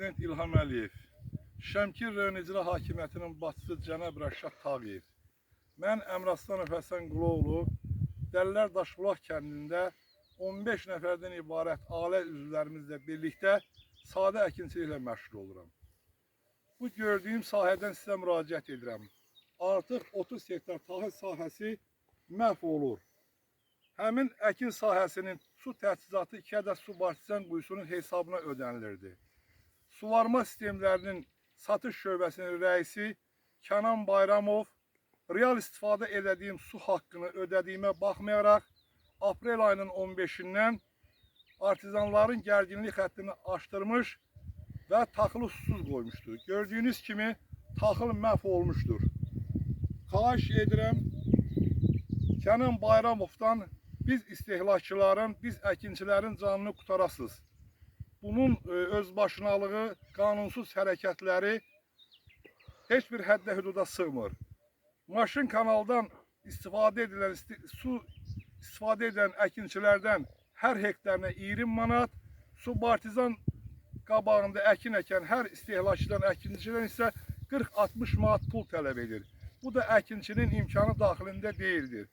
Prezident İlham Əliyev, Şəmkir rayon icra hakimiyyətinin başçısı cənab Rəşad Tağıyev, mən Əmraslanov Həsən Quloğlu, Dəllər Daşbulaq kəndində 15 nəfərdən ibarət ailə üzvlərimizlə birlikdə sadə əkinçiliklə məşğul oluram. Bu gördüyüm sahədən sizə müraciət edirəm. Artıq 30 hektar taxıl sahəsi məhv olur. Həmin əkin sahəsinin su təchizatı 2 ədəd su partizan quyusunun hesabına ödənilirdi. Suvarma sistemlərinin satış şöbəsinin rəisi Kənan Bayramov, real istifadə edədiyim su haqqını ödədiyimə baxmayaraq, aprel ayının 15-dən partizanların gərginlik xəttini aşdırmış və taxılı susuz qoymuşdur. Gördüyünüz kimi taxıl məhv olmuşdur. Xahiş edirəm, Kənan Bayramovdan biz istehlakçıların, biz əkinçilərin canını qutarasınız. Bunun özbaşınalığı, qanunsuz hərəkətləri heç bir həddə hüduda sığmır. Maşın kanaldan istifadə edən əkinçilərdən hər hektarına 20 manat, su partizan qabağında əkin əkən hər istehlakçıdan, əkinçidən isə 40-60 manat pul tələb edir. Bu da əkinçinin imkanı daxilində deyildir.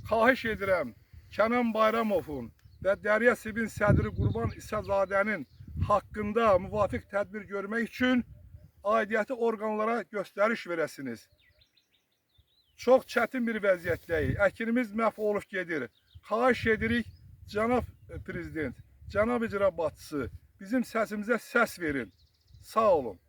Xahiş edirəm, Kənan Bayramovun və Dərya Sibin sədri Qurban İsazadənin haqqında müvafiq tədbir görmək üçün aidiyyəti orqanlara göstəriş verəsiniz. Çox çətin bir vəziyyətdəyik. Əkinimiz məhv olub gedir. Xahiş edirik, cənab prezident, cənab icra başçısı, bizim səsimizə səs verin. Sağ olun.